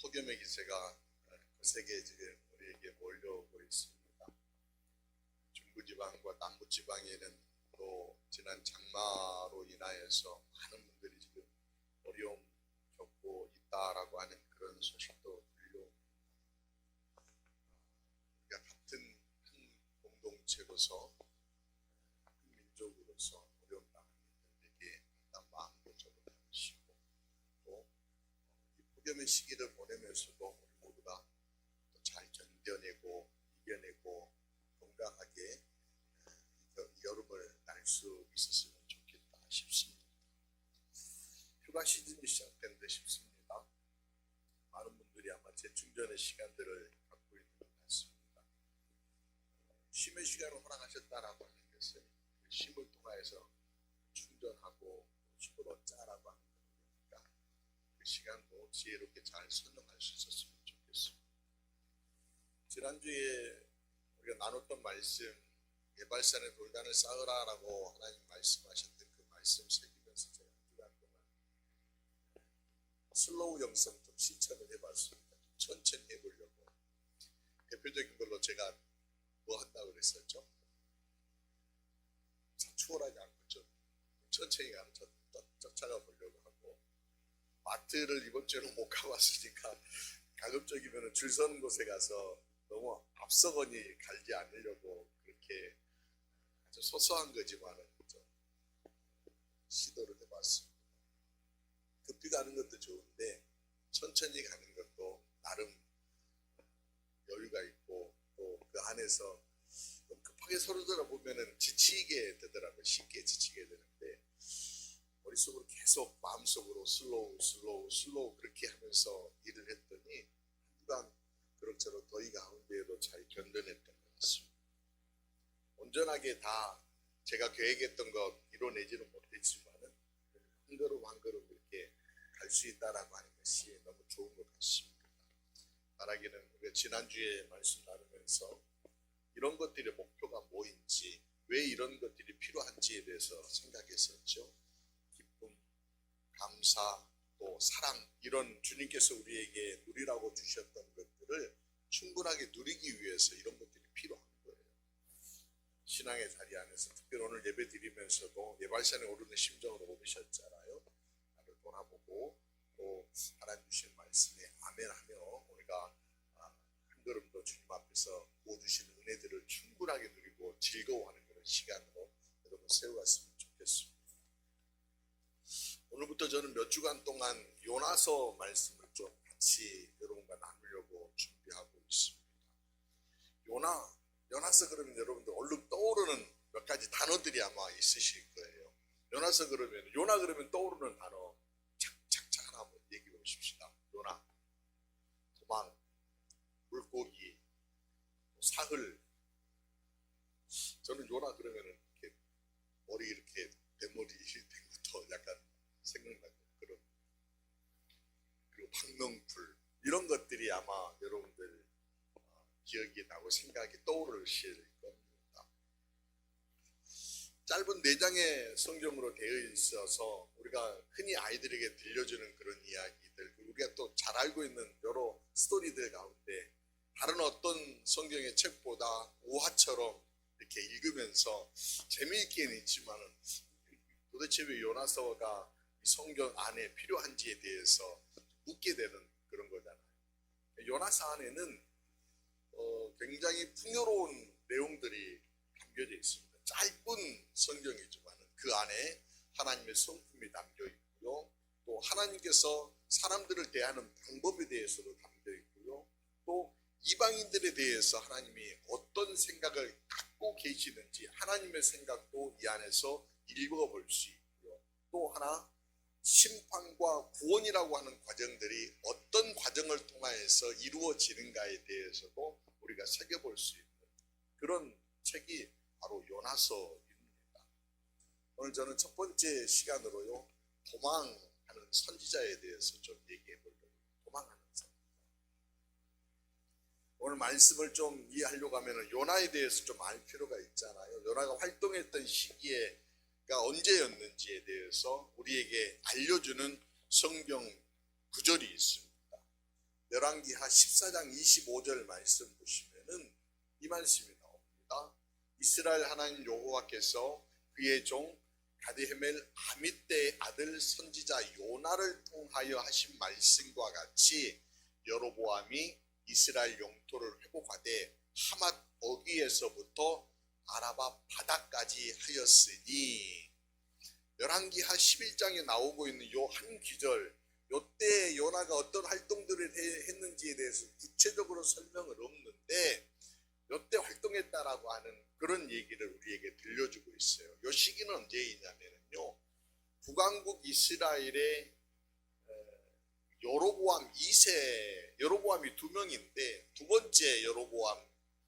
폭염의 기세가 거세게 지금 우리에게 몰려오고 있습니다. 중부지방과 남부지방에는 또 지난 장마로 인하여서 많은 분들이 지금 어려움 겪고 있다라고 하는 그런 소식도 들려옵니다. 우리가 같은 한 공동체로서 한 민족으로서 어려움 당하는 이들에게 마음도 접어주시고 또 이 폭염의 시기를 보내면서도 우리 모두가 또 잘 견뎌내고 이겨내고 건강하게 여름을 날 수 있었으면 좋겠다 싶습니다. 휴가 시즌이 시작된다 싶습니다. 많은 분들이 아마 재충전의 시간들을 갖고 있는 것 같습니다. 쉼의 시간을 허락하셨다라고 하는 것은 그 쉼을 통하여서 충전하고 힘을 얻자라고 하는 거니까 그 시간도 지혜롭게 잘 선용할 수 있었으면 좋겠습니다. 지난주에 우리가 나눴던 말씀, 예발산에 돌단을 쌓으라라고 하나님 말씀하셨던 그 말씀 새기면서 제가 한 주간 동안 슬로우 영상 좀 실천을 해봤습니다. 천천히 해보려고. 대표적인 걸로 제가 뭐 한다고 그랬었죠? 추월하지 않고 좀 천천히 가는 쫓아가 보려고 하고, 마트를 이번 주에는 못 가봤으니까 가급적이면 줄 서는 곳에 가서 너무 앞서거니 갈지 않으려고 그렇게 아주 소소한 거지만은 좀 시도를 해봤습니다. 급히 가는 것도 좋은데 천천히 가는 것도 나름 여유가 있고 또 그 안에서 너무 급하게 서로 들어보면은 지치게 되더라고요. 쉽게 지치게 되는데 머릿속으로 계속 마음속으로 슬로우 그렇게 하면서 일을 했더니 한주간 그럭저럭 더위 가운데에도 잘 견뎌냈던 것 같습니다. 온전하게 다 제가 계획했던 것 이뤄내지는 못했지만은 한 걸음 한 걸음 이렇게 갈 수 있다라고 하는 것이 너무 좋은 것 같습니다. 말하기는 우리가 지난주에 말씀 나누면서 이런 것들의 목표가 뭐인지, 왜 이런 것들이 필요한지에 대해서 생각했었죠. 기쁨, 감사, 또 사랑, 이런 주님께서 우리에게 누리라고 주셨던 것들을 충분하게 누리기 위해서 이런 것들이 필요한 거예요. 신앙의 자리 안에서 특별히 오늘 예배 드리면서도 예발산에 오르는 심정으로 오르셨잖아요. 나를 돌아보고 또 하나님 주신 말씀에 아멘하며 우리가 한 걸음 더 주님 앞에서 부어주신 은혜들을 충분하게 누리고 즐거워하는 그런 시간으로 여러분 세워갔으면 좋겠습니다. 오늘부터 저는 몇 주간 동안 요나서 말씀을 좀 같이 여러분과 나누려고 준비하고 있습니다. 요나서 그러면 여러분들 얼른 떠오르는 몇 가지 단어들이 아마 있으실 거예요. 요나 그러면 떠오르는 단어 착착착 하나 한번 얘기해 보십시다. 요나, 도망, 물고기, 사흘. 저는 요나 그러면은 이렇게 머리 이렇게 대머리 된 것도 약간 생각나고 그런, 그리고 박명풀, 이런 것들이 아마 여러분들 기억이 나고 생각이 떠오르실 겁니다. 짧은 4장의 성경으로 되어 있어서 우리가 흔히 아이들에게 들려주는 그런 이야기들, 우리가 또 잘 알고 있는 여러 스토리들 가운데 다른 어떤 성경의 책보다 우화처럼 이렇게 읽으면서 재미있게는 있지만은 도대체 왜 요나서가 이 성경 안에 필요한지에 대해서 묻게 되는 그런 거잖아요. 요나서 안에는 굉장히 풍요로운 내용들이 담겨져 있습니다. 짧은 성경이지만 그 안에 하나님의 성품이 담겨 있고요. 또 하나님께서 사람들을 대하는 방법에 대해서도 담겨 있고요. 또 이방인들에 대해서 하나님이 어떤 생각을 갖고 계시는지 하나님의 생각도 이 안에서 읽어볼 수 있고요. 또 하나, 심판과 구원이라고 하는 과정들이 어떤 과정을 통하여서 이루어지는가에 대해서도 우리가 새겨볼 수 있는 그런 책이 바로 요나서입니다. 오늘 저는 첫 번째 시간으로요, 도망하는 선지자에 대해서 좀 얘기해 보려고. 도망하는 선지자. 오늘 말씀을 좀 이해하려고 하면 요나에 대해서 좀 알 필요가 있잖아요. 요나가 활동했던 시기가 언제였는지에 대해서 우리에게 알려주는 성경 구절이 있습니다. 열왕기하 14장 25절 말씀 보시면은 이 말씀이 나옵니다. 이스라엘 하나님 여호와께서 그의 종 가드헤멜 아미떼의 아들 선지자 요나를 통하여 하신 말씀과 같이 여로보암이 이스라엘 영토를 회복하되 하맛 어귀에서부터 아라바 바다까지 하였으니, 열왕기하 11장에 나오고 있는 요 한 기절, 요때 요나가 어떤 활동들을 했는지에 대해서 구체적으로 설명은 없는데 요때 활동했다라고 하는 그런 얘기를 우리에게 들려주고 있어요. 요 시기는 언제이냐면요, 북왕국 이스라엘의 여로보암 2세, 여로보암이 두 명인데 두 번째 여로보암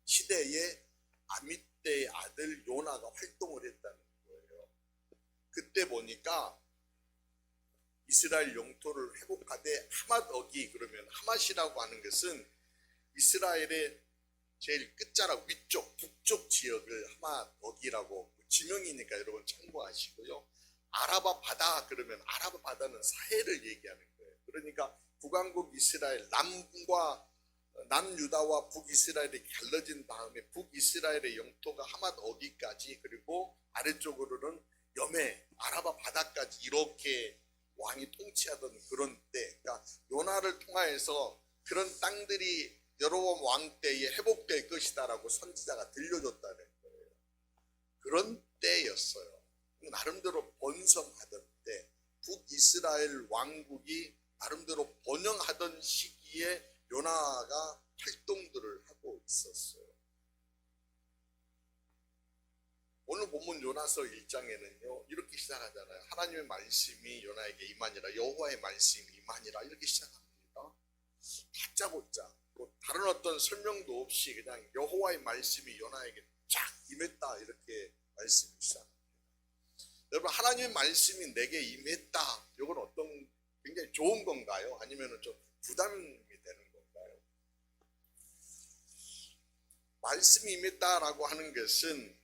시대에 아미떼의 아들 요나가 활동을 했다는 거예요. 그때 보니까 이스라엘 영토를 회복하되 하맛 어기, 그러면 하맛이라고 하는 것은 이스라엘의 제일 끝자락 위쪽 북쪽 지역을 하맛 어기라고, 지명이니까 여러분 참고하시고요. 아라바 바다, 그러면 아라바 바다는 사해를 얘기하는 거예요. 그러니까 북왕국 이스라엘 남유다와 북이스라엘이 갈라진 다음에 북이스라엘의 영토가 하맛 어기까지, 그리고 아래쪽으로는 여매 아라바 바다까지 이렇게 왕이 통치하던 그런 때, 그러니까 요나를 통하여서 그런 땅들이 여로보암 왕 때에 회복될 것이다라고 선지자가 들려줬다는 거예요. 그런 때였어요. 나름대로 번성하던 때, 북이스라엘 왕국이 나름대로 번영하던 시기에 요나가 활동들을 하고 있었어요. 오늘 본문 요나서 1장에는요 이렇게 시작하잖아요. 하나님의 말씀이 요나에게 임하니라, 여호와의 말씀이 임하니라, 이렇게 시작합니다. 다짜고짜 다른 어떤 설명도 없이 그냥 여호와의 말씀이 요나에게 쫙 임했다, 이렇게 말씀이 시작합니다. 여러분, 하나님의 말씀이 내게 임했다, 이건 어떤 굉장히 좋은 건가요? 아니면 좀 부담이 되는 건가요? 말씀이 임했다라고 하는 것은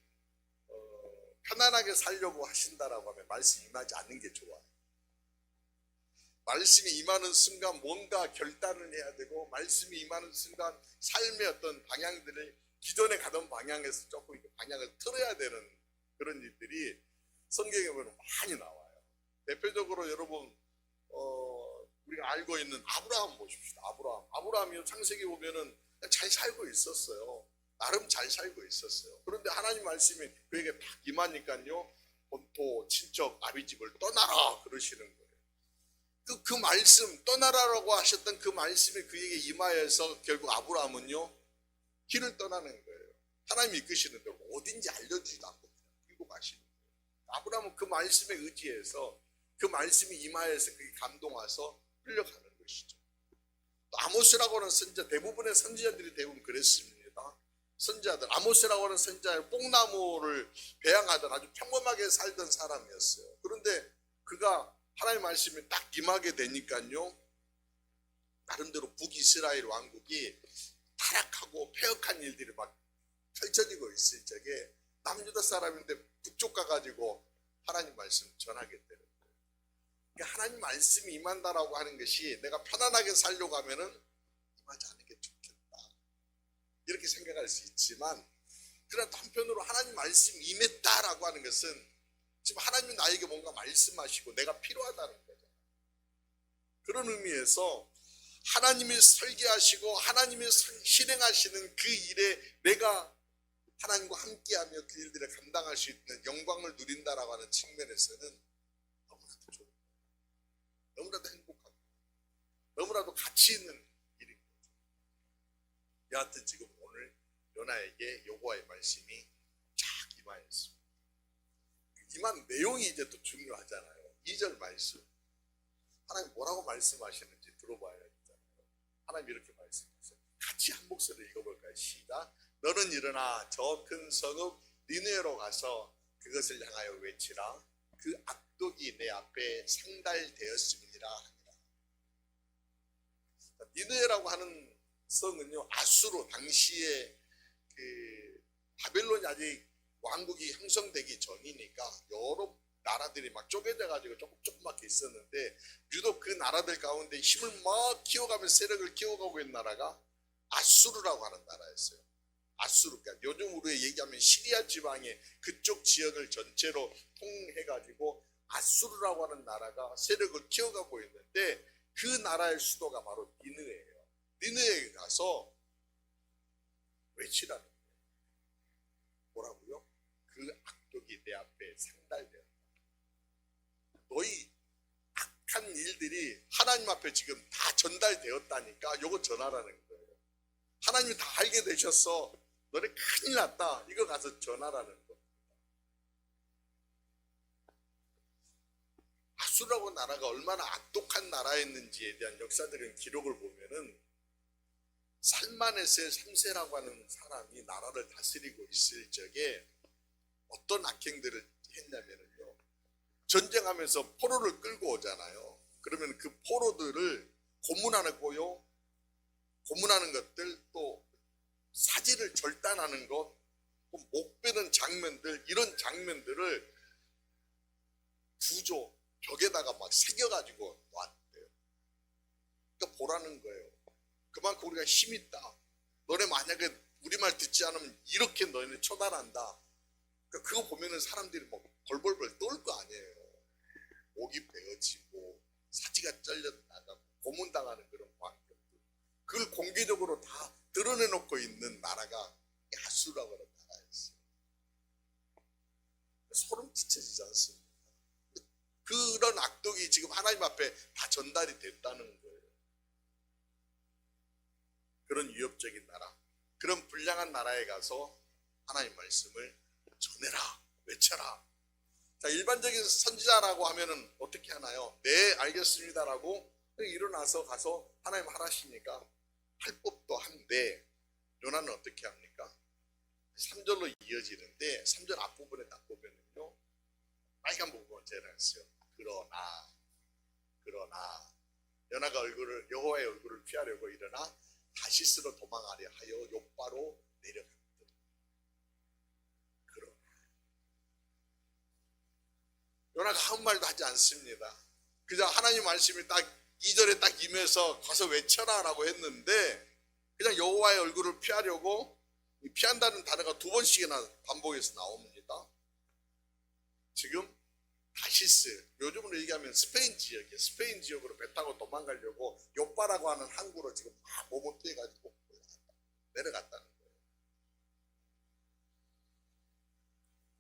편안하게 살려고 하신다라고 하면 말씀이 임하지 않는 게 좋아요. 말씀이 임하는 순간 뭔가 결단을 해야 되고, 말씀이 임하는 순간 삶의 어떤 방향들을 기존에 가던 방향에서 조금 방향을 틀어야 되는 그런 일들이 성경에 보면 많이 나와요. 대표적으로 여러분 우리가 알고 있는 아브라함 보십시다. 아브라함이 창세기 보면은 잘 살고 있었어요. 나름 잘 살고 있었어요. 그런데 하나님 말씀이 그에게 딱 임하니까요, 본토 친척 아비집을 떠나라 그러시는 거예요. 그 말씀, 떠나라라고 하셨던 그 말씀이 그에게 임하여서 결국 아브라함은요 길을 떠나는 거예요. 하나님이 이끄시는데 어딘지 알려주지도 않고 그냥 끌고 가시는 거예요. 아브라함은 그 말씀에 의지해서, 그 말씀이 임하여서 그게 감동와서 끌려가는 것이죠. 또 아모스라고 하는 선지자, 대부분의 선지자들이 대부분 그랬습니다. 선지자들, 아모스라고 하는 선지자는 뽕나무를 배양하던 아주 평범하게 살던 사람이었어요. 그런데 그가 하나님의 말씀이 딱 임하게 되니까요, 나름대로 북이스라엘 왕국이 타락하고 폐역한 일들이 막 펼쳐지고 있을 적에 남유다 사람인데 북쪽 가가지고 하나님 말씀 전하게 되는 거예요. 그러니까 하나님 말씀이 임한다라고 하는 것이 내가 편안하게 살려고 하면은 임하지 않는 게 좋겠다, 이렇게 생각할 수 있지만, 그러나 한편으로 하나님 말씀이 임했다라고 하는 것은 지금 하나님이 나에게 뭔가 말씀하시고 내가 필요하다는 거죠. 그런 의미에서 하나님이 설계하시고 하나님이 실행하시는 그 일에 내가 하나님과 함께하며 그 일들을 감당할 수 있는 영광을 누린다라고 하는 측면에서는 너무나도 좋은 거예요. 너무나도 행복하고 너무나도 가치 있는 일인 거죠. 여하튼 지금 오늘 요나에게 여호와의 말씀이 쫙 임하였습니다. 임한 내용이 이제 또 중요하잖아요. 2절 말씀, 하나님 뭐라고 말씀하시는지 들어봐야 되잖아요. 하나님 이렇게 말씀하세요. 같이 한 목소리를 읽어볼까요? 시작. 너는 일어나 저 큰 성읍 니느웨로 가서 그것을 향하여 외치라. 그 악독이 내 앞에 상달되었음이니라 하니라. 니느웨라고 하는 성은요, 아수르 당시에 그 바벨론이 아직 왕국이 형성되기 전이니까 여러 나라들이 막 쪼개져 가지고 조그맣게 있었는데 유독 그 나라들 가운데 힘을 막 키워가면서 세력을 키워가고 있는 나라가 아수르라고 하는 나라였어요. 아수르, 그러니까 요즘 우리 얘기하면 시리아 지방의 그쪽 지역을 전체로 통해가지고 아수르라고 하는 나라가 세력을 키워가고 있는데 그 나라의 수도가 바로 니느웨예요. 니느웨에 가서 외치라는 거예요. 뭐라고요? 그 악독이 내 앞에 상달되었다. 너희 악한 일들이 하나님 앞에 지금 다 전달되었다니까 요거 전하라는 거예요. 하나님이 다 알게 되셨어. 너네 큰일 났다. 이거 가서 전하라는 겁니다. 아수라고 나라가 얼마나 악독한 나라였는지에 대한 역사적인 기록을 보면은 살마네세 3세라고 하는 사람이 나라를 다스리고 있을 적에 어떤 악행들을 했냐면요. 전쟁하면서 포로를 끌고 오잖아요. 그러면 그 포로들을 고문하고요. 고문하는 것들, 또 사지를 절단하는 것, 목 베는 장면들, 이런 장면들을 구조, 벽에다가 막 새겨가지고 놨대요. 그러니까 보라는 거예요. 그만큼 우리가 힘 있다. 너네 만약에 우리 말 듣지 않으면 이렇게 너희는 처단한다. 그러니까 그거 보면은 사람들이 막 벌벌벌 떨 거 아니에요. 목이 베어지고 사지가 잘려나가고 고문당하는 그런 광경들. 그걸 공개적으로 다 드러내놓고 있는 나라가 야수라고 하는 나라였어요. 소름 끼쳐지지 않습니까? 그런 악독이 지금 하나님 앞에 다 전달이 됐다는 거예요. 그런 위협적인 나라, 그런 불량한 나라에 가서 하나님 말씀을 전해라, 외쳐라. 자, 일반적인 선지자라고 하면은 어떻게 하나요? 네, 알겠습니다라고 일어나서 가서 하나님 하라시니까 할 법도 한데, 요나는 어떻게 합니까? 3절로 이어지는데 3절 앞부분에 딱 보면은요, 빨간 부분을 제외했어요. 그러나 요나가 여호와의 얼굴을 피하려고 일어나 다시스로 도망하려 하여 욥바로 내려갔더니. 그러나 요나가 아무 말도 하지 않습니다. 그냥 하나님 말씀이 딱 2절에 딱 임해서 가서 외쳐라 라고 했는데 그냥 여호와의 얼굴을 피하려고, 피한다는 단어가 2번씩이나 반복해서 나옵니다. 지금 다시스, 요즘으로 얘기하면 스페인 지역이에요. 스페인 지역으로 배 타고 도망가려고 욥바라고 하는 항구로 지금 막 몸을 피해가지고 내려갔다는 거예요.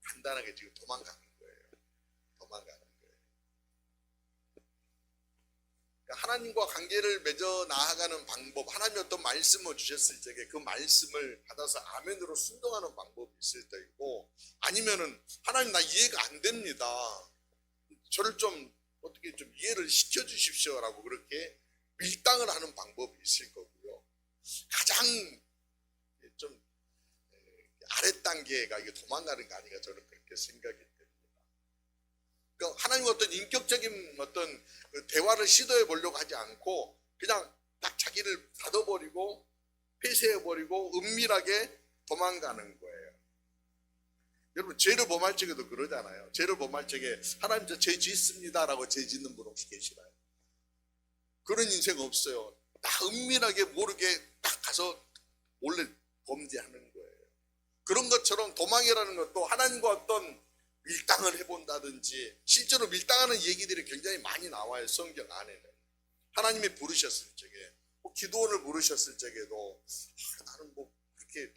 간단하게 지금 도망가는 거예요. 그러니까 하나님과 관계를 맺어 나아가는 방법, 하나님이 어떤 말씀을 주셨을 적에 그 말씀을 받아서 아멘으로 순종하는 방법이 있을 때이고, 아니면은 하나님 나 이해가 안 됩니다. 저를 좀 어떻게 좀 이해를 시켜 주십시오라고 그렇게 밀당을 하는 방법이 있을 거고요. 가장 좀 아랫 단계가 이게 도망가는 거 아닌가, 저는 그렇게 생각이 됩니다. 그러니까 하나님 어떤 인격적인 어떤 대화를 시도해 보려고 하지 않고 그냥 딱 자기를 닫아버리고 폐쇄해버리고 은밀하게 도망가는 거예요. 여러분, 죄를 범할 적에도 그러잖아요. 죄를 범할 적에 하나님 저 죄 짓습니다라고 죄 짓는 분 혹시 계시나요? 그런 인생 없어요. 다 은밀하게 모르게 딱 가서 몰래 범죄하는 거예요. 그런 것처럼 도망이라는 것도 하나님과 어떤 밀당을 해본다든지, 실제로 밀당하는 얘기들이 굉장히 많이 나와요. 성경 안에는. 하나님이 부르셨을 적에, 기도원을 부르셨을 적에도 나는 뭐 그렇게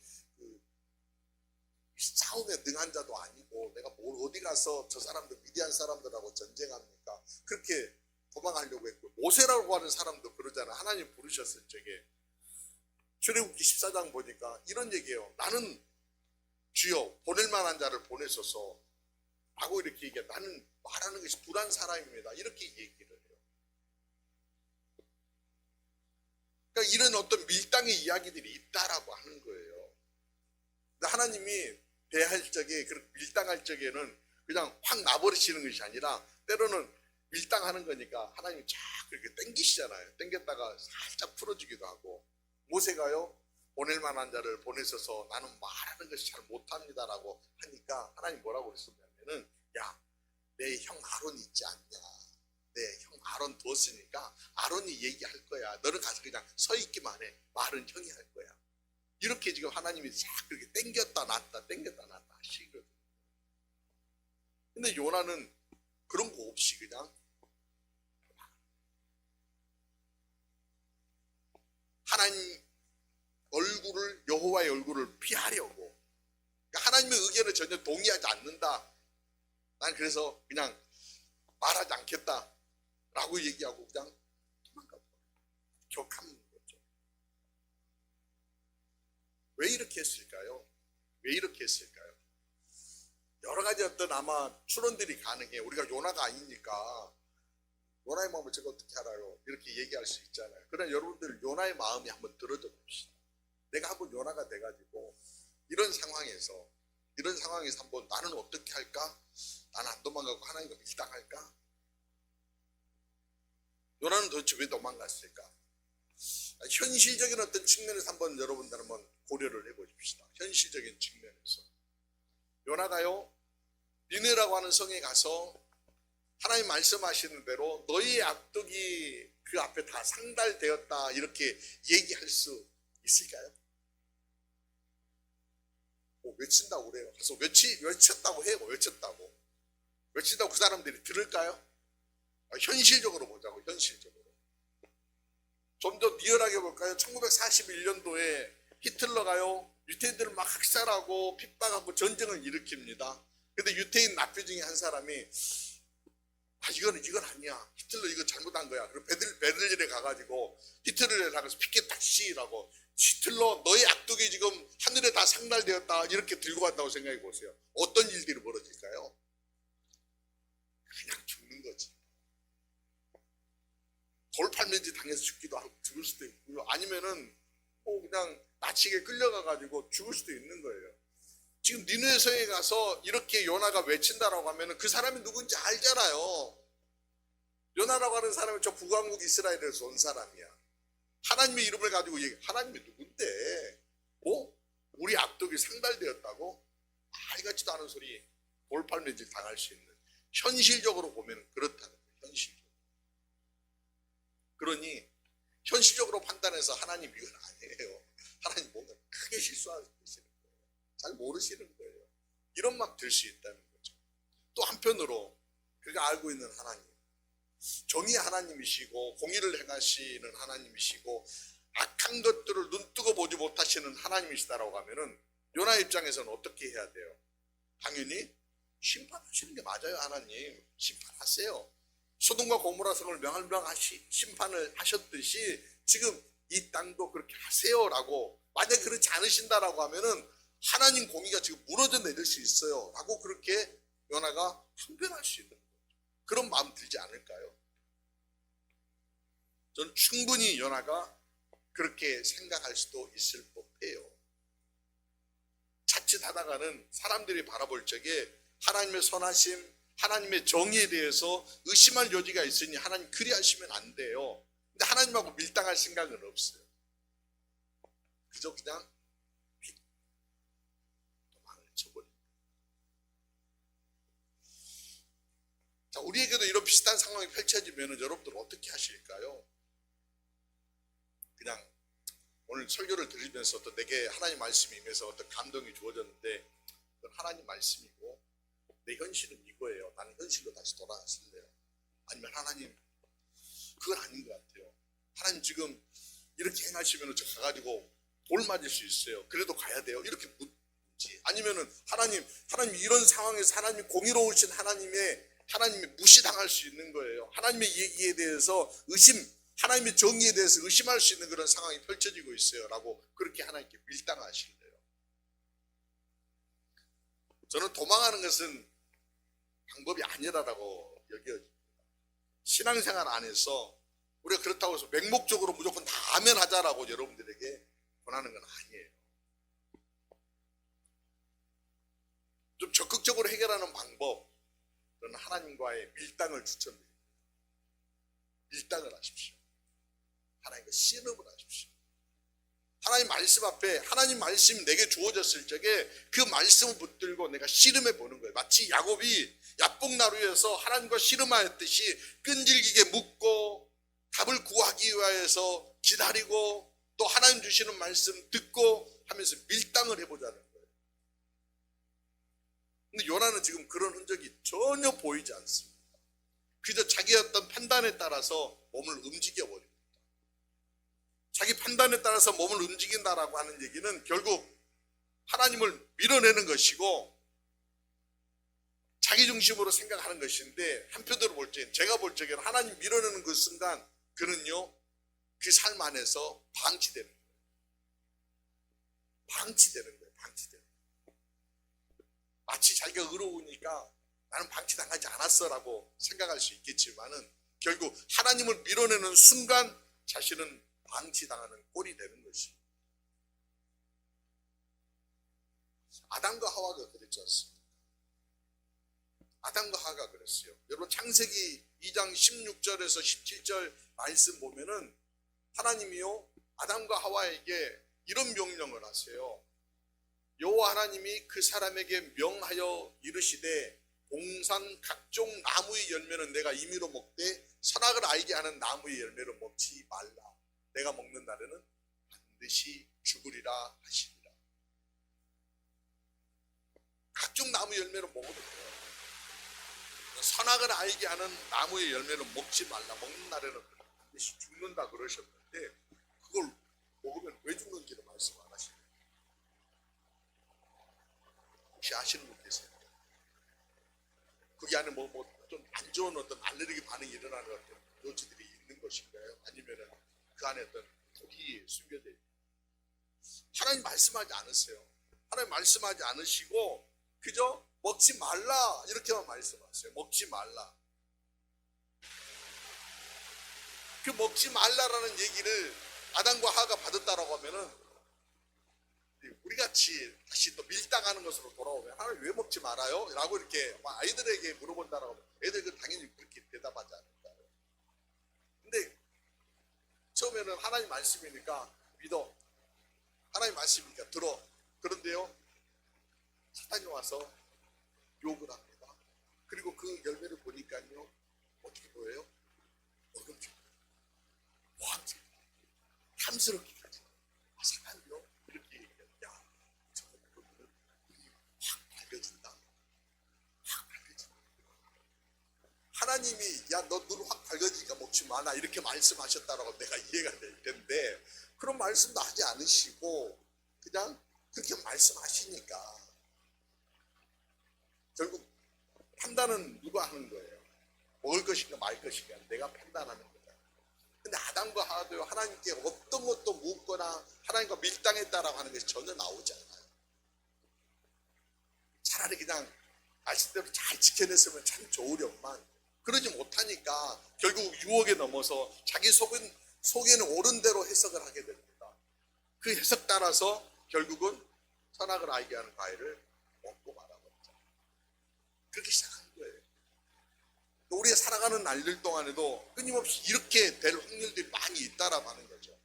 싸움에 능한 자도 아니고 내가 뭘 어디 가서 저 사람들 미디안 사람들하고 전쟁합니까? 그렇게 도망하려고 했고, 모세라고 하는 사람도 그러잖아. 하나님 부르셨을 적에 출애굽기 14장 보니까 이런 얘기예요. 나는 주여 보낼 만한 자를 보내소서 라고 이렇게 얘기해. 나는 말하는 것이 둔한 사람입니다. 이렇게 얘기를 해요. 그러니까 이런 어떤 밀당의 이야기들이 있다라고 하는 거예요. 근데 하나님이 대할 적에, 그렇게 밀당할 적에는 그냥 확 놔버리시는 것이 아니라 때로는 밀당하는 거니까 하나님이 쫙 그렇게 당기시잖아요. 당겼다가 살짝 풀어주기도 하고, 모세가요 보낼 만한 자를 보내셔서 나는 말하는 것이 잘 못합니다라고 하니까 하나님 뭐라고 그랬었냐면은, 야 내 형 아론이 있지 않냐, 내 형 아론 두었으니까 아론이 얘기할 거야, 너는 가서 그냥 서 있기만 해, 말은 형이 할 거야. 이렇게 지금 하나님이 싹 그렇게 땡겼다 놨다 땡겼다 놨다 하시거든. 근데 요나는 그런 거 없이 그냥 하나님 얼굴을, 여호와의 얼굴을 피하려고, 그러니까 하나님의 의견에 전혀 동의하지 않는다, 난 그래서 그냥 말하지 않겠다 라고 얘기하고 그냥 도망가 버려. 격한 거죠. 왜 이렇게 했을까요? 왜 이렇게 했을까요? 여러 가지 어떤 아마 추론들이 가능해요. 우리가 요나가 아니니까 요나의 마음을 제가 어떻게 알아요? 이렇게 얘기할 수 있잖아요. 그러나 여러분들 요나의 마음이 한번 들어줘 봅시다. 내가 한번 요나가 돼가지고 이런 상황에서 한번 나는 어떻게 할까? 나는 안 도망가고 하나님과 밀당할까? 요나는 도대체 왜 도망갔을까? 현실적인 어떤 측면에서 한번 여러분들 한번 고려를 해보십시다. 현실적인 측면에서 요나가요, 니느라고 하는 성에 가서 하나님 말씀하시는 대로 너희의 악독이 그 앞에 다 상달되었다 이렇게 얘기할 수 있을까요? 외친다고 그래요. 그래서 외쳤다고 해요. 외친다고 그 사람들이 들을까요? 현실적으로 보자고, 현실적으로. 좀 더 리얼하게 볼까요? 1941년도에 히틀러가요, 유태인들을 막 학살하고 핍박하고 전쟁을 일으킵니다. 근데 유태인 납비 중에 한 사람이 이건 아니야, 히틀러 이거 잘못한 거야. 그리고 베를린에 가가지고 히틀러에 나가서 피켓 딱 시위라고, 히틀러 너의 악독이 지금 하늘에 다 상달되었다 이렇게 들고 간다고 생각해 보세요. 어떤 일들이 벌어질까요? 그냥 죽는 거지. 돌팔매질 당해서 죽기도 하고 죽을 수도 있고요. 아니면은 그냥 나치게 끌려가가지고 죽을 수도 있는 거예요. 지금 니느웨 성에 가서 이렇게 요나가 외친다라고 하면은 그 사람이 누군지 알잖아요. 요나라고 하는 사람은 저 북왕국 이스라엘에서 온 사람이야. 하나님의 이름을 가지고 하나님이 누군데? 우리 악독이 상달되었다고? 말 같지도 않은 소리, 돌팔매질 당할 수 있는, 현실적으로 보면 그렇다는 거예요. 현실적으로. 그러니 현실적으로 판단해서 하나님 이건 아니에요, 하나님 뭔가 크게 실수하고 계시는 거예요, 잘 모르시는 거예요, 이런 막 들 수 있다는 거죠. 또 한편으로 그가 알고 있는 하나님, 정의의 하나님이시고 공의를 행하시는 하나님이시고 악한 것들을 눈뜨고 보지 못하시는 하나님이시다라고 하면은 요나 입장에서는 어떻게 해야 돼요? 당연히 심판하시는 게 맞아요. 하나님 심판하세요. 소돔과 고모라 성을 멸망하시 심판을 하셨듯이 지금 이 땅도 그렇게 하세요라고, 만약 그렇지 않으신다라고 하면은 하나님 공의가 지금 무너져 내릴 수 있어요 라고 그렇게 요나가 항변할 수 있는 거죠. 그런 마음 들지 않을까요? 저는 충분히 요나가 그렇게 생각할 수도 있을 법해요. 자칫하다가는 사람들이 바라볼 적에 하나님의 선하심, 하나님의 정의에 대해서 의심할 여지가 있으니 하나님 그리 하시면 안 돼요. 근데 하나님하고 밀당할 생각은 없어요. 그저 그냥 도망을 쳐버립니다. 자, 우리에게도 이런 비슷한 상황이 펼쳐지면 여러분들은 어떻게 하실까요? 그냥 오늘 설교를 들으면서 또 내게 하나님 말씀이 임해서 어떤 감동이 주어졌는데, 그건 하나님 말씀이고 내 현실은 이거예요, 나는 현실로 다시 돌아가실래요? 아니면 하나님 그건 아닌 것 같아요, 하나님 지금 이렇게 행하시면 저 가가지고 돌 맞을 수 있어요, 그래도 가야 돼요, 이렇게 묻지. 아니면은 하나님 이런 상황에서 하나님이 공의로우신 하나님이 무시당할 수 있는 거예요. 하나님의 얘기에 대해서 하나님의 정의에 대해서 의심할 수 있는 그런 상황이 펼쳐지고 있어요 라고 그렇게 하나님께 밀당하실래요? 저는 도망하는 것은 방법이 아니라고 여겨집니다. 신앙생활 안에서 우리가 그렇다고 해서 맹목적으로 무조건 다 아멘 하자라고 여러분들에게 권하는 건 아니에요. 좀 적극적으로 해결하는 방법, 저는 하나님과의 밀당을 추천드립니다. 밀당을 하십시오. 하나님과 씨름을 하십시오. 하나님 말씀 앞에, 하나님 말씀이 내게 주어졌을 적에 그 말씀을 붙들고 내가 씨름해 보는 거예요. 마치 야곱이 야복나루에서 하나님과 씨름하였듯이 끈질기게 묻고 답을 구하기 위하여서 기다리고 또 하나님 주시는 말씀 듣고 하면서 밀당을 해보자는 거예요. 근데 요나는 지금 그런 흔적이 전혀 보이지 않습니다. 그저 자기의 어떤 판단에 따라서 몸을 움직여버립니다. 자기 판단에 따라서 몸을 움직인다라고 하는 얘기는 결국 하나님을 밀어내는 것이고 자기 중심으로 생각하는 것인데, 한편으로 볼 적엔, 제가 볼 적에는 하나님 밀어내는 그 순간 그는요 그 삶 안에서 방치되는 거예요. 방치되는 거예요. 방치되는 거예요. 마치 자기가 의로우니까 나는 방치당하지 않았어 라고 생각할 수 있겠지만은 결국 하나님을 밀어내는 순간 자신은 방치당하는 꼴이 되는 것입니다. 아담과 하와가 그랬지 않습니까? 아담과 하와가 그랬어요. 여러분 창세기 2장 16절에서 17절 말씀 보면은 하나님이요 아담과 하와에게 이런 명령을 하세요. 여호와 하나님이 그 사람에게 명하여 이르시되 동산 각종 나무의 열매는 내가 임의로 먹되 선악을 알게 하는 나무의 열매를 먹지 말라. 내가 먹는 날에는 반드시 죽으리라 하시니라. 각종 나무 열매를 먹어도 돼요. 선악을 알게 하는 나무의 열매는 먹지 말라. 먹는 날에는 반드시 죽는다 그러셨는데 그걸 먹으면 왜 죽는지를 말씀 안 하시네요. 혹시 아시는 분 계세요? 그게 안에 좀 안 좋은 어떤 알레르기 반응이 일어나는 어떤 요지들이 있는 것인가요? 아니면은 그 안에 어떤 독이 숨겨져 있는? 하나님 말씀하지 않으세요. 하나님 말씀하지 않으시고 그저 먹지 말라 이렇게만 말씀하세요. 먹지 말라. 그 먹지 말라라는 얘기를 아담과 하와가 받았다라고 하면은 우리같이 다시 또 밀당하는 것으로 돌아오면 하나님 왜 먹지 말아요? 라고 이렇게 아이들에게 물어본다라고 하면 애들은 당연히 그렇게 대답하지 않을까요? 근데 처음에는 하나님 말씀이니까 믿어. 하나님 말씀이니까 들어. 그런데요 사탄이 와서 욕을 합니다. 그리고 그 열매를 보니까요 어떻게 보여요? 어금죠. 뭐하지? 탐스럽기까지. 사탄이요 이렇게 얘기해요. 야 저거 보면 눈이 확 밝아진다. 확 밝아진다. 하나님이 야 너 눈 확 밝아지니까 먹지 마라 이렇게 말씀하셨다라고 내가 이해가 될 텐데 그런 말씀도 하지 않으시고 그냥 그렇게 말씀하시니까 결국 판단은 누가 하는 거예요? 먹을 것인가 말 것인가 내가 판단하는 거다. 근데 아담과 하와도 하나님께 어떤 것도 묻거나 하나님과 밀당했다라고 하는 것이 전혀 나오지 않아요. 차라리 그냥 말씀대로 잘 지켜냈으면 참 좋으련만 그러지 못하니까 결국 유혹에 넘어서 자기 속에는 옳은 대로 해석을 하게 됩니다. 그 해석 따라서 결국은 선악을 알게 하는 과일을 먹고 말아버리죠. 그렇게 시작한 거예요. 우리가 살아가는 날들 동안에도 끊임없이 이렇게 될 확률들이 많이 있다라고 하는 거죠.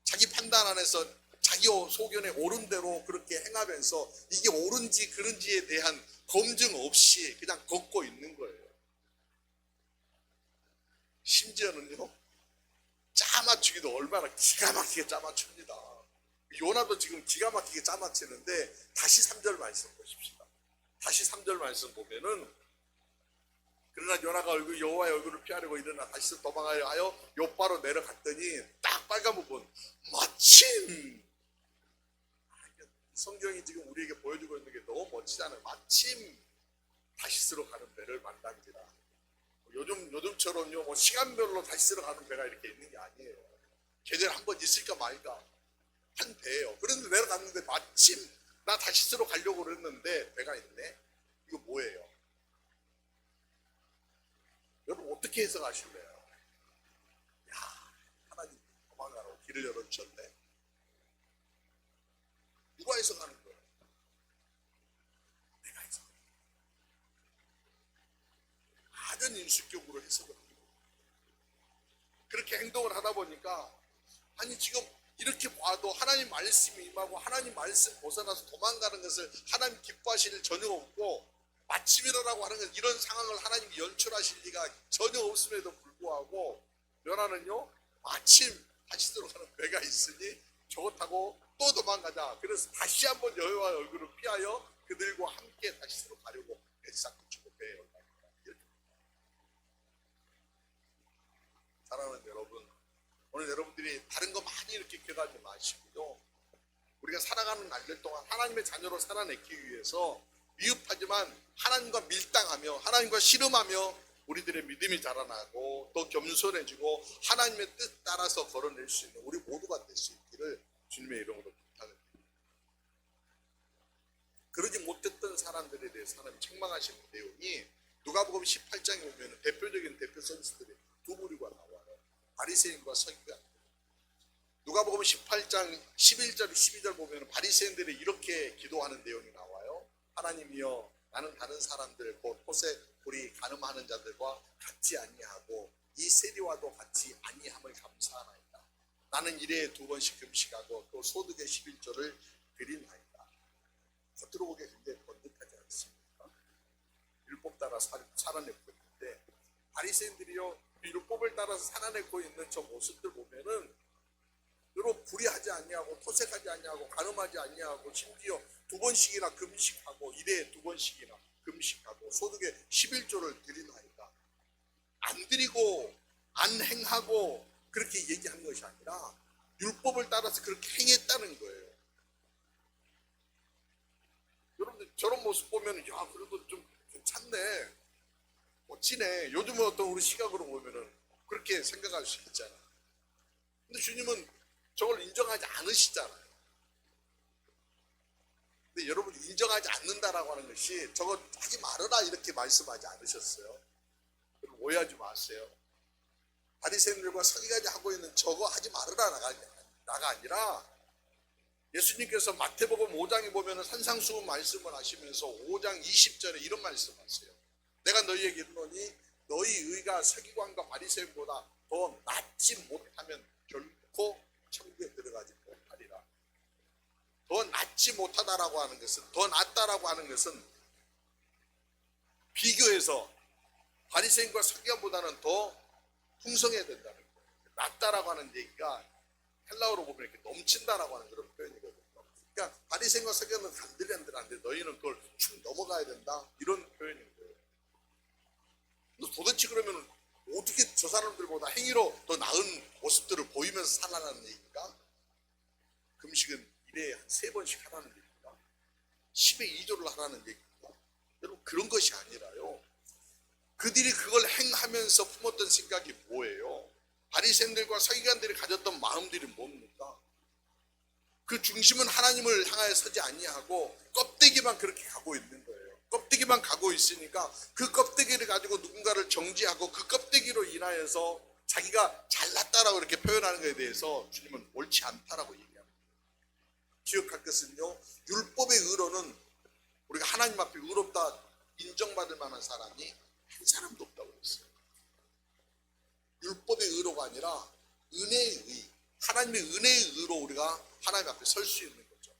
자기 판단 안에서 자기 소견에 옳은 대로 그렇게 행하면서 이게 옳은지 그른지에 대한 검증 없이 그냥 걷고 있는 거예요. 심지어는요 짜 맞추기도 얼마나 기가 막히게 짜 맞춥니다. 요나도 지금 기가 막히게 짜 맞추는데 다시 3절 말씀 보십시다. 다시 3절 말씀 보면은 그러나 요나가 여호와의 얼굴을 피하려고 일어나 다시 도망하여 하여 욥바로 내려갔더니 딱 빨간 부분 마침 성경이 지금 우리에게 보여주고 있는 게 너무 멋지잖아요. 마침 다시스로 가는 배를 만난지라. 요즘처럼요 뭐 시간별로 다시스로 가는 배가 이렇게 있는 게 아니에요. 계절에 한 번 있을까 말까 한 배예요. 그런데 내려갔는데 마침 나 다시스로 가려고 그랬는데 배가 있네. 이거 뭐예요? 여러분 어떻게 해석하실래요? 야 하나님 도망가라고 길을 열어주셨네. 누가 해석하는 거예요? 내가 해석하는 거예요. 아전 인식적으로 해석을 합니다. 그렇게 행동을 하다 보니까 아니 지금 이렇게 봐도 하나님 말씀이 임하고 하나님 말씀 벗어나서 도망가는 것을 하나님 기뻐하실 전혀 없고 마침이라고 하는 건 이런 상황을 하나님이 연출하실 리가 전혀 없음에도 불구하고 요나는요, 마침 다시 들어가는 배가 있으니 저거 타고 또 도망가자. 그래서 다시 한번 여호와의 얼굴을 피하여 그들과 함께 다시 들어가려고 배싹 붙이고 배에 올라갑니다. 사랑하는 여러분, 오늘 여러분들이 다른 거 많이 이렇게 기억하지 마시고요, 우리가 살아가는 날들 동안 하나님의 자녀로 살아내기 위해서 미흡하지만 하나님과 밀당하며 하나님과 씨름하며 우리들의 믿음이 자라나고 또 겸손해지고 하나님의 뜻 따라서 걸어낼 수 있는 우리 모두가 될 수 있기를 주님의 이름으로 부탁을 드립니다. 그러지 못했던 사람들에 대해서 하나님 책망하시는 내용이 누가복음 18장에 보면 대표적인 대표 선수들이 두 부류가 나와요. 바리새인과 서기관. 누가복음 18장 11절 12절 보면 바리새인들이 이렇게 기도하는 내용이 나와요. 하나님이여, 나는 다른 사람들 곧 호세 우리 가늠하는 자들과 같지 아니하고 이 세리와도 같이 아니함을 감사하나이다. 나는 일에 2번씩 금식하고 또 소득의 11조를 드리나이다. 겉으로 보기에 굉장히 번듯하지 않습니까? 율법 따라 살아내고 있는데 바리새인들이요, 율법을 따라서 살아내고 있는 저 모습들 보면은 여러분 불의하지 아니하고 토색하지 아니하고 가늠하지 아니하고 심지어 2번씩이나 금식하고 일에 2번씩이나 금식하고 소득의 11조를 드리나이다. 안 드리고 안 행하고 그렇게 얘기한 것이 아니라 율법을 따라서 그렇게 행했다는 거예요. 여러분들 저런 모습 보면 야, 그래도 좀 괜찮네, 멋지네, 요즘은 어떤 우리 시각으로 보면은 그렇게 생각할 수 있잖아. 근데 주님은 저걸 인정하지 않으시잖아요. 근데 여러분, 인정하지 않는다라고 하는 것이 저거 하지 말아라 이렇게 말씀하지 않으셨어요. 여러분 오해하지 마세요. 바리새인들과 서기관이 하고 있는 저거 하지 말아라가 아니라 예수님께서 마태복음 5장에 보면 산상수훈 말씀을 하시면서 5장 20절에 이런 말씀하세요. 내가 너희에게 이르노니 너희 의가 서기관과 바리새인보다 더 낫지 못하면 결코 천국에 들어가지 못하리라. 더 낫지 못하다라고 하는 것은, 더 낫다라고 하는 것은 비교해서 바리새인과 서기관보다는 더 풍성해야 된다는 거예요. 낫다라고 하는 얘기가 헬라어로 보면 이렇게 넘친다라고 하는 그런 표현이거든요. 그러니까 바리새인과 서기관은 간들간들한데 너희는 그걸 축 넘어가야 된다, 이런 표현인 거예요. 도대체 그러면 어떻게 저 사람들보다 행위로 더 나은 모습들을 보이면서 살아나는 얘기인가? 금식은 일에 한 3번씩 하라는 얘기입니다. 10의 2조를 하라는 얘기입니다. 여러분, 그런 것이 아니라요, 그들이 그걸 행하면서 품었던 생각이 뭐예요? 바리새인들과 서기관들이 가졌던 마음들이 뭡니까? 그 중심은 하나님을 향하여 서지 아니하고 껍데기만 그렇게 가고 있는 거예요. 껍데기만 가고 있으니까 그 껍데기를 가지고 누군가를 정죄하고 그 껍데기로 인하여서 자기가 잘났다라고 이렇게 표현하는 것에 대해서 주님은 옳지 않다라고 얘기합니다. 기억할 것은요, 율법의 의로는 우리가 하나님 앞에 의롭다 인정받을 만한 사람이 한 사람도 없다고 그랬어요. 율법의 의로가 아니라 은혜의 의, 하나님의 은혜의 의로 우리가 하나님 앞에 설 수 있는 거죠.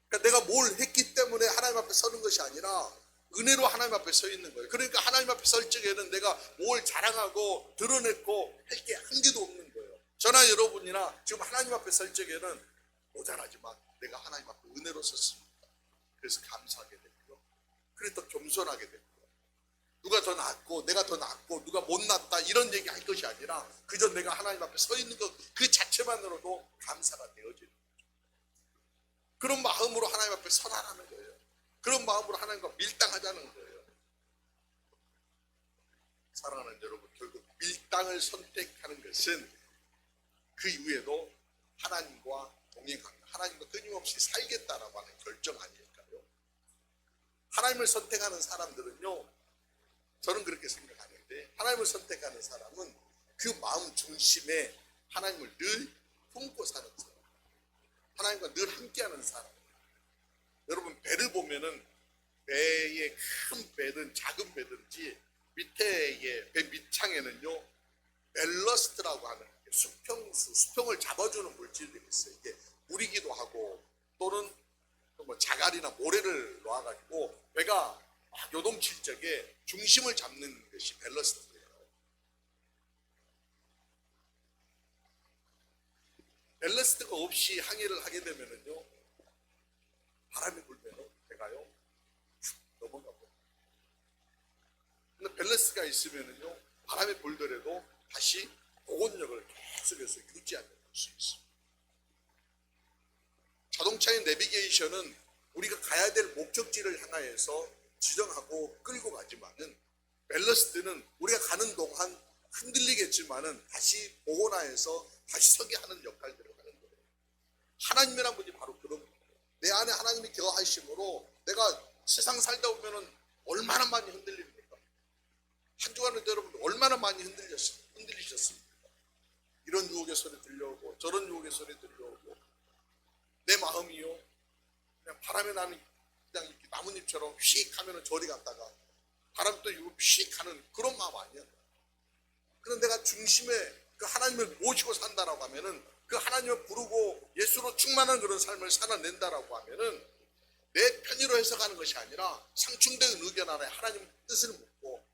그러니까 내가 뭘 했기 때문에 하나님 앞에 서는 것이 아니라 은혜로 하나님 앞에 서 있는 거예요. 그러니까 하나님 앞에 설 적에는 내가 뭘 자랑하고 드러냈고 할 게 한 개도 없는 거예요. 저나 여러분이나 지금 하나님 앞에 설 적에는 모자라지만 내가 하나님 앞에 은혜로 섰습니다. 그래서 감사하게 되고요. 그래서 더 겸손하게 되고요. 누가 더 낫고 내가 더 낫고 누가 못 낫다 이런 얘기 할 것이 아니라 그저 내가 하나님 앞에 서 있는 것 그 자체만으로도 감사가 되어지는 거죠. 그런 마음으로 하나님 앞에 서라라는 거예요. 그런 마음으로 하나님과 밀당하자는 거예요. 사랑하는 여러분, 결국 밀당을 선택하는 것은 그 이후에도 하나님과 동행하는, 하나님과 끊임없이 살겠다라고 하는 결정 아닐까요? 하나님을 선택하는 사람들은요, 저는 그렇게 생각하는데, 하나님을 선택하는 사람은 그 마음 중심에 하나님을 늘 품고 사는 사람, 하나님과 늘 함께하는 사람. 여러분, 배를 보면은 배의 큰 배든 작은 배든지 밑에 배 밑창에는요 밸러스트라고 하는 수평을 잡아주는 물질들이 있어요. 이게 물이기도 하고 또는 뭐 자갈이나 모래를 놓아가지고 배가 요동칠 적에 중심을 잡는 것이 밸러스트예요. 밸러스트가 없이 항해를 하게 되면은요, 바람이 불면 배가요 슉 넘어가고, 근데 밸러스트가 있으면은요, 바람이 불더라도 다시 복원력을 계속해서 유지하는 수 있어요. 자동차의 내비게이션은 우리가 가야 될 목적지를 향하여서 지정하고 끌고 가지만은, 밸러스트는 우리가 가는 동안 흔들리겠지만은 다시 복원하여서 다시 서게 하는 역할들을 하는 거예요. 하나님이란 분이 바로 그런 거예요. 내 안에 하나님이 거하심으로 내가 세상 살다 보면은 얼마나 많이 흔들립니까? 한 주간에 여러분 얼마나 많이 흔들리셨습니까? 이런 유혹의 소리 들려오고 저런 유혹의 소리 들려오고, 내 마음이요 그냥 바람에 나는 그냥 이렇게 나뭇잎처럼 휙 하면은 저리 갔다가 바람 또 휙 하는 그런 마음 아니야. 그런데 내가 중심에 그 하나님을 모시고 산다라고 하면은, 그 하나님을 부르고 예수로 충만한 그런 삶을 살아낸다라고 하면은, 내 편의로 해석하는 것이 아니라 상충된 의견 안에 하나님의 뜻을 묻고,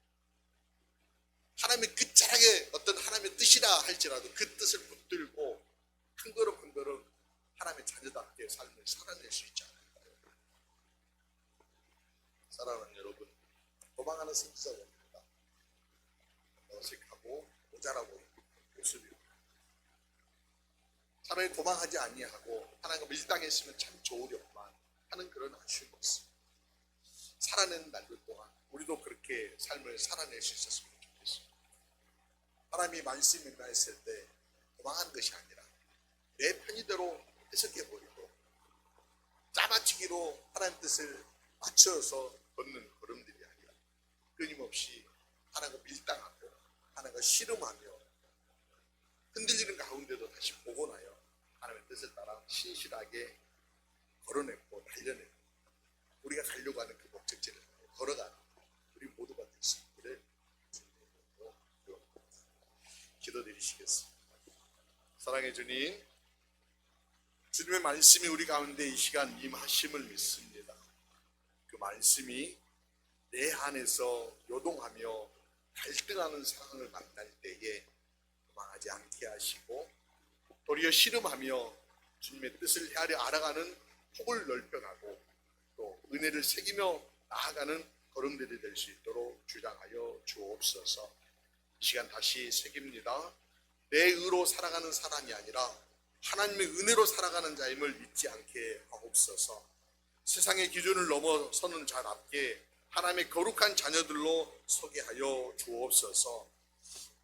하나님의 끝자락에 어떤 하나님의 뜻이라 할지라도 그 뜻을 붙들고 한 걸음 한 걸음 하나님의 자녀답게 삶을 살아낼 수 있지 않을까요? 사랑하는 여러분, 도망하는 선지자가 됩니다. 어색하고 모자라고 모습이고, 차라리 도망하지 아니하고 하나님과 밀당했으면 참 좋으련만 하는 그런 아쉬움이 있습니다. 살아내는 날들 동안 우리도 그렇게 삶을 살아낼 수 있었으면 좋겠습니다. 하나님이 말씀이 임하였을 때 도망하는 것이 아니라 내 편의대로 해석해버리고 짜맞추기로 하나님 뜻을 맞춰서 걷는 걸음들이 아니라, 끊임없이 하나님과 밀당하고 하나님과 씨름하며 흔들리는 가운데도 다시 복원하여 하나님의 뜻을 따라 신실하게 걸어내고 달려내고 우리가 가려고 하는 그 목적지를 걸어가는 우리 모두가 될 수 있기를 주님으로 기도드리시겠습니다. 사랑의 주님, 주님의 말씀이 우리 가운데 이 시간 임하심을 믿습니다. 그 말씀이 내 안에서 요동하며 갈등하는 상황을 만날 때에 도망하지 않게 하시고, 도리어 씨름하며 주님의 뜻을 헤아려 알아가는 폭을 넓혀가고 또 은혜를 새기며 나아가는 걸음들이 될 수 있도록 주장하여 주옵소서. 이 시간 다시 새깁니다. 내 의로 살아가는 사람이 아니라 하나님의 은혜로 살아가는 자임을 믿지 않게 하옵소서. 세상의 기준을 넘어서는 자답게 하나님의 거룩한 자녀들로 서게 하여 주옵소서.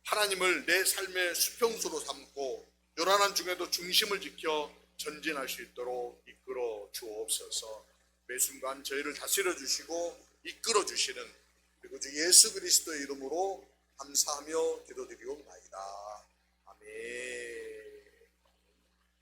하나님을 내 삶의 수평수로 삼고 요란한 중에도 중심을 지켜 전진할 수 있도록 이끌어 주옵소서. 매 순간 저희를 다스려 주시고 이끌어 주시는 그리고 주 예수 그리스도의 이름으로 감사하며 기도드리옵나이다. 아멘.